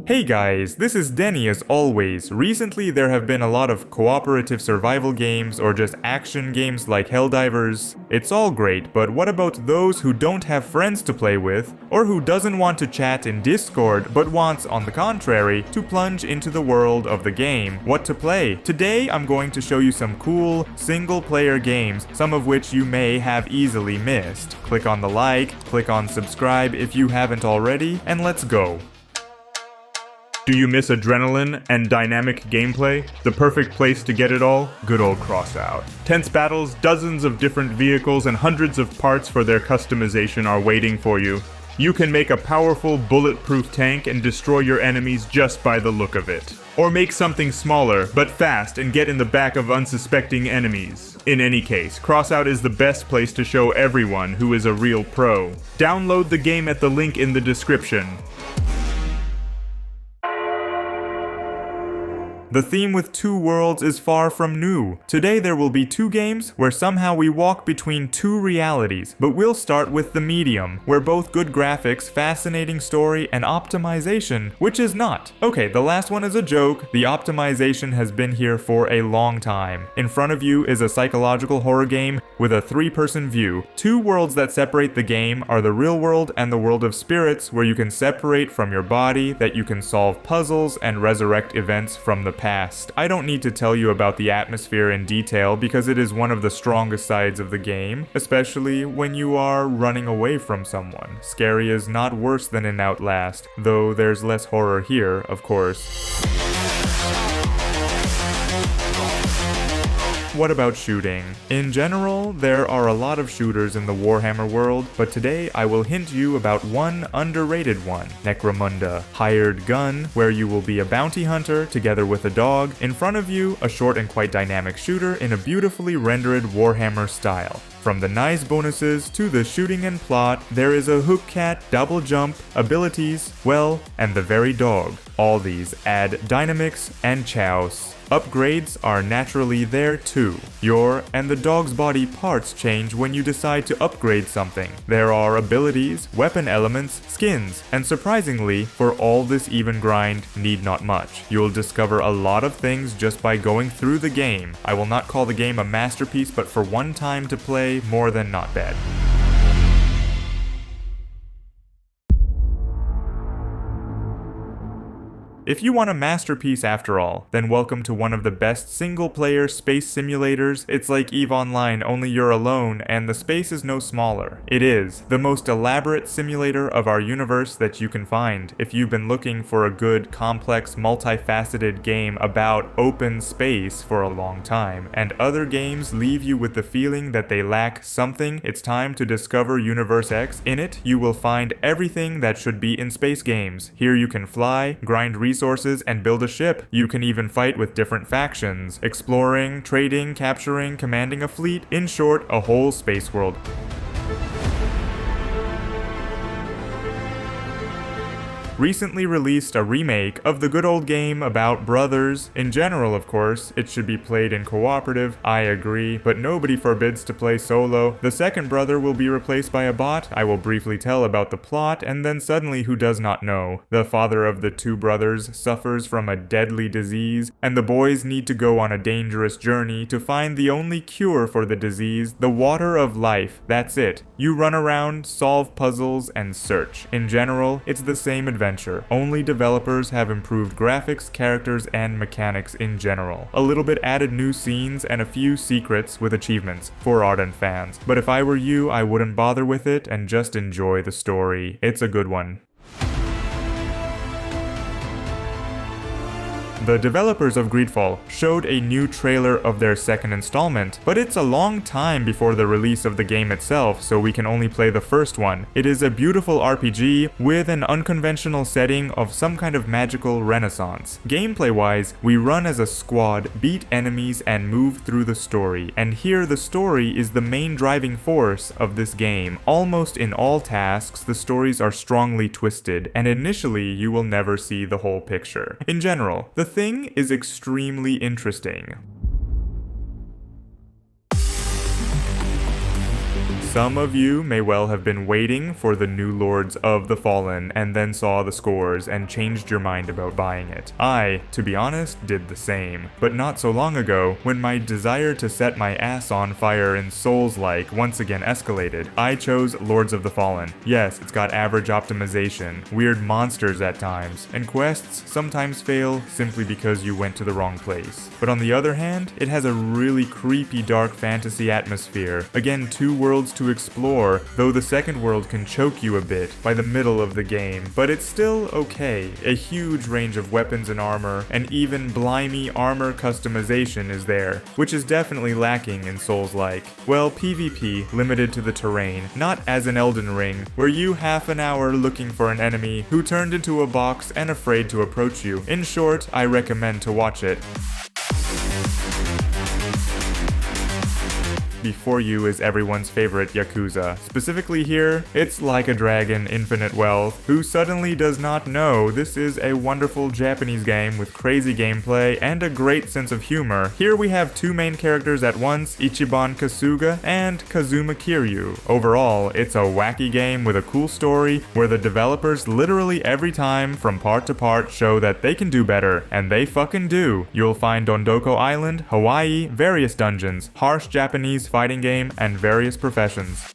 Hey guys, this is Deni as always. Recently there have been a lot of cooperative survival games or just action games like Helldivers. It's all great, but what about those who don't have friends to play with, or who doesn't want to chat in Discord but wants, on the contrary, to plunge into the world of the game? What to play? Today I'm going to show you some cool, single-player games, some of which you may have easily missed. Click on the like, click on subscribe if you haven't already, and let's go. Do you miss adrenaline and dynamic gameplay? The perfect place to get it all? Good old Crossout. Tense battles, dozens of different vehicles, and hundreds of parts for their customization are waiting for you. You can make a powerful, bulletproof tank and destroy your enemies just by the look of it. Or make something smaller, but fast, and get in the back of unsuspecting enemies. In any case, Crossout is the best place to show everyone who is a real pro. Download the game at the link in the description. The theme with two worlds is far from new. Today there will be two games where somehow we walk between two realities, but we'll start with the medium, where both good graphics, fascinating story, and optimization, which is not. Okay, the last one is a joke. The optimization has been here for a long time. In front of you is a psychological horror game with a three-person view. Two worlds that separate the game are the real world and the world of spirits, where you can separate from your body, that you can solve puzzles and resurrect events from the past. I don't need to tell you about the atmosphere in detail because it is one of the strongest sides of the game, especially when you are running away from someone. Scary is not worse than in Outlast, though there's less horror here, of course. What about shooting? In general, there are a lot of shooters in the Warhammer world, but today I will hint you about one underrated one, Necromunda. Hired gun, where you will be a bounty hunter together with a dog. In front of you, a short and quite dynamic shooter in a beautifully rendered Warhammer style. From the nice bonuses to the shooting and plot, there is a hook cat, double jump, abilities, well, and the very dog. All these add dynamics and chows. Upgrades are naturally there too. Your and the dog's body parts change when you decide to upgrade something. There are abilities, weapon elements, skins, and surprisingly, for all this even grind, need not much. You'll discover a lot of things just by going through the game. I will not call the game a masterpiece, but for one time to play, more than not bad. If you want a masterpiece after all, then welcome to one of the best single-player space simulators. It's like EVE Online, only you're alone, and the space is no smaller. It is the most elaborate simulator of our universe that you can find. If you've been looking for a good, complex, multifaceted game about open space for a long time, and other games leave you with the feeling that they lack something, it's time to discover Universe X. In it, you will find everything that should be in space games. Here you can fly, grind resources, and build a ship. You can even fight with different factions, exploring, trading, capturing, commanding a fleet. In short, a whole space world. Recently released a remake of the good old game about brothers. In general, of course, it should be played in cooperative, I agree, but nobody forbids to play solo. The second brother will be replaced by a bot. I will briefly tell about the plot, and then suddenly who does not know? The father of the two brothers suffers from a deadly disease, and the boys need to go on a dangerous journey to find the only cure for the disease, the water of life. That's it. You run around, solve puzzles, and search. In general, it's the same adventure. Only developers have improved graphics, characters, and mechanics in general. A little bit added new scenes and a few secrets with achievements for ardent fans. But if I were you, I wouldn't bother with it and just enjoy the story. It's a good one. The developers of Greedfall showed a new trailer of their second installment, but it's a long time before the release of the game itself, so we can only play the first one. It is a beautiful RPG with an unconventional setting of some kind of magical renaissance. Gameplay-wise, we run as a squad, beat enemies, and move through the story. And here the story is the main driving force of this game. Almost in all tasks, the stories are strongly twisted, and initially you will never see the whole picture. In general, the thing is extremely interesting. Some of you may well have been waiting for the new Lords of the Fallen and then saw the scores and changed your mind about buying it. I, to be honest, did the same. But not so long ago, when my desire to set my ass on fire in Souls-like once again escalated, I chose Lords of the Fallen. Yes, it's got average optimization, weird monsters at times, and quests sometimes fail simply because you went to the wrong place. But on the other hand, it has a really creepy dark fantasy atmosphere. Again, 2 worlds to explore, though the second world can choke you a bit by the middle of the game, but it's still okay. A huge range of weapons and armor, and even blimey armor customization is there, which is definitely lacking in Souls-like. Well, PvP limited to the terrain, not as in Elden Ring, where you half an hour looking for an enemy who turned into a box and afraid to approach you. In short, I recommend to watch it. Before you is everyone's favorite Yakuza. Specifically here, it's Like a Dragon Infinite Wealth, who suddenly does not know this is a wonderful Japanese game with crazy gameplay and a great sense of humor. Here we have 2 main characters at once, Ichiban Kasuga and Kazuma Kiryu. Overall, it's a wacky game with a cool story where the developers literally every time from part to part show that they can do better, and they fucking do. You'll find Dondoko Island, Hawaii, various dungeons, harsh Japanese fighting game, and various professions.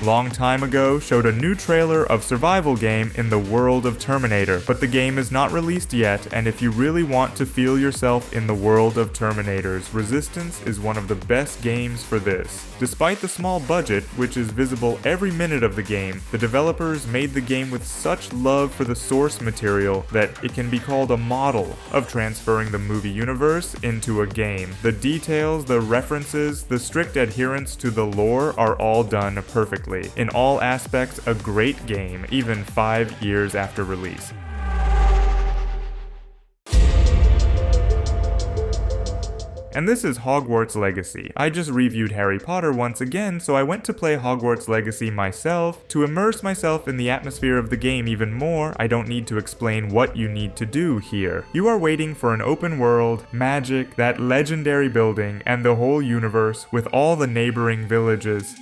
Long time ago showed a new trailer of survival game in the world of Terminator, but the game is not released yet, and if you really want to feel yourself in the world of Terminators, Resistance is one of the best games for this. Despite the small budget, which is visible every minute of the game, the developers made the game with such love for the source material that it can be called a model of transferring the movie universe into a game. The details, the references, the strict adherence to the lore are all done perfectly. In all aspects, a great game, even 5 years after release. And this is Hogwarts Legacy. I just reviewed Harry Potter once again, so I went to play Hogwarts Legacy myself. To immerse myself in the atmosphere of the game even more, I don't need to explain what you need to do here. You are waiting for an open world, magic, that legendary building, and the whole universe with all the neighboring villages.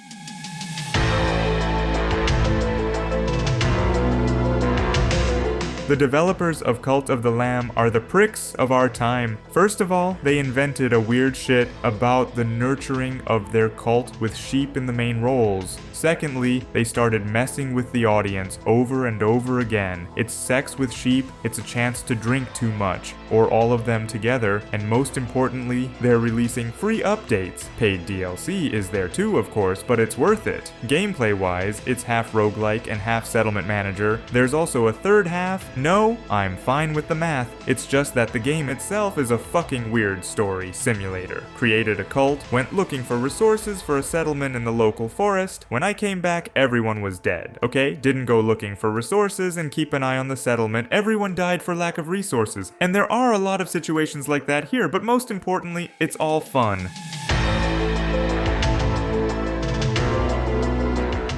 The developers of Cult of the Lamb are the pricks of our time. First of all, they invented a weird shit about the nurturing of their cult with sheep in the main roles. Secondly, they started messing with the audience over and over again. It's sex with sheep, it's a chance to drink too much, or all of them together, and most importantly, they're releasing free updates. Paid DLC is there too, of course, but it's worth it. Gameplay-wise, it's half roguelike and half settlement manager. There's also a third half. No, I'm fine with the math. It's just that the game itself is a fucking weird story simulator. Created a cult, went looking for resources for a settlement in the local forest. When I came back, everyone was dead. Okay, didn't go looking for resources and keep an eye on the settlement. Everyone died for lack of resources. And there are a lot of situations like that here, but most importantly, it's all fun.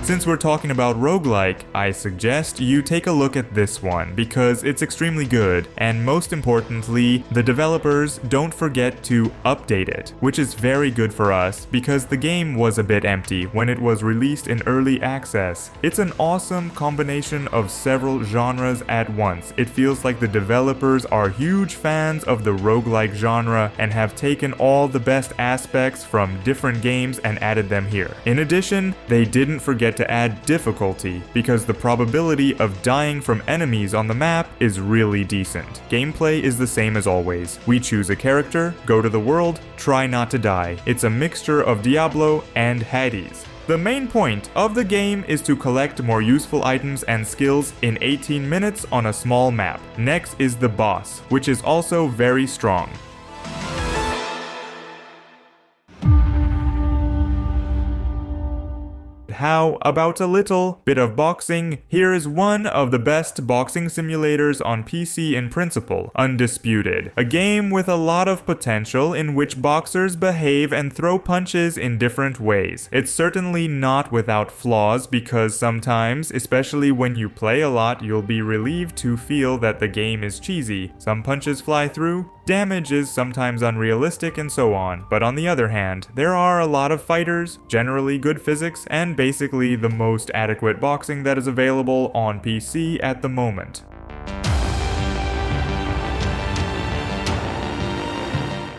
Since we're talking about roguelike, I suggest you take a look at this one because it's extremely good, and most importantly, the developers don't forget to update it, which is very good for us because the game was a bit empty when it was released in early access. It's an awesome combination of several genres at once. It feels like the developers are huge fans of the roguelike genre and have taken all the best aspects from different games and added them here. In addition, they didn't forget to add difficulty, because the probability of dying from enemies on the map is really decent. Gameplay is the same as always. We choose a character, go to the world, try not to die. It's a mixture of Diablo and Hades. The main point of the game is to collect more useful items and skills in 18 minutes on a small map. Next is the boss, which is also very strong. How about a little bit of boxing? Here is one of the best boxing simulators on PC in principle, Undisputed. A game with a lot of potential in which boxers behave and throw punches in different ways. It's certainly not without flaws because sometimes, especially when you play a lot, you'll be relieved to feel that the game is cheesy. Some punches fly through, Damage is sometimes unrealistic and so on, but on the other hand, there are a lot of fighters, generally good physics, and basically the most adequate boxing that is available on PC at the moment.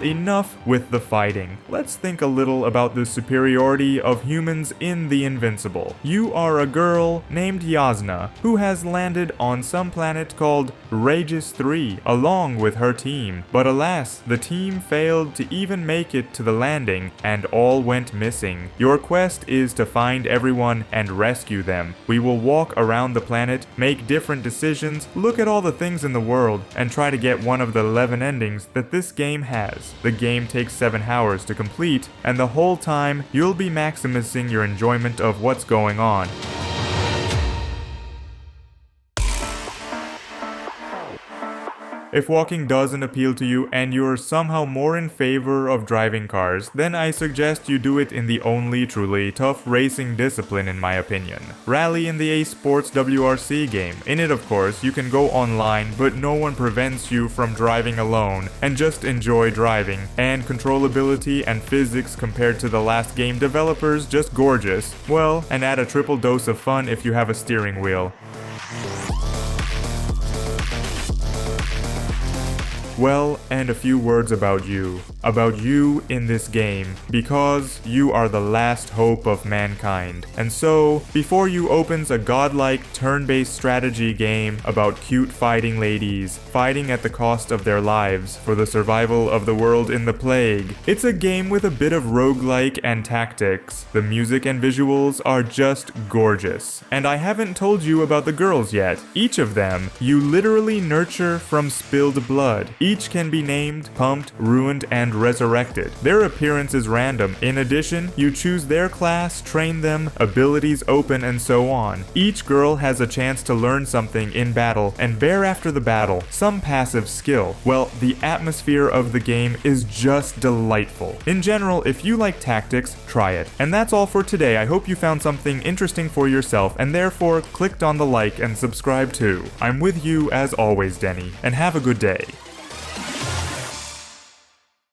Enough with the fighting. Let's think a little about the superiority of humans in the Invincible. You are a girl named Yasna, who has landed on some planet called Regis 3, along with her team. But alas, the team failed to even make it to the landing, and all went missing. Your quest is to find everyone and rescue them. We will walk around the planet, make different decisions, look at all the things in the world, and try to get one of the 11 endings that this game has. The game takes 7 hours to complete, and the whole time you'll be maximizing your enjoyment of what's going on. If walking doesn't appeal to you and you're somehow more in favor of driving cars, then I suggest you do it in the only truly tough racing discipline in my opinion. Rally in the Sports WRC game. In it, of course, you can go online, but no one prevents you from driving alone and just enjoy driving. And controllability and physics compared to the last game developers, just gorgeous. Well, and add a triple dose of fun if you have a steering wheel. Well, and a few words about you. About you in this game, because you are the last hope of mankind. And so, before you opens a godlike turn-based strategy game about cute fighting ladies, fighting at the cost of their lives for the survival of the world in the plague, it's a game with a bit of roguelike and tactics. The music and visuals are just gorgeous. And I haven't told you about the girls yet. Each of them, you literally nurture from spilled blood. Each can be named, pumped, ruined, and resurrected. Their appearance is random. In addition, you choose their class, train them, abilities open, and so on. Each girl has a chance to learn something in battle and bear after the battle, some passive skill. Well, the atmosphere of the game is just delightful. In general, if you like tactics, try it. And that's all for today. I hope you found something interesting for yourself and therefore clicked on the like and subscribe too. I'm with you as always, Deni, and have a good day.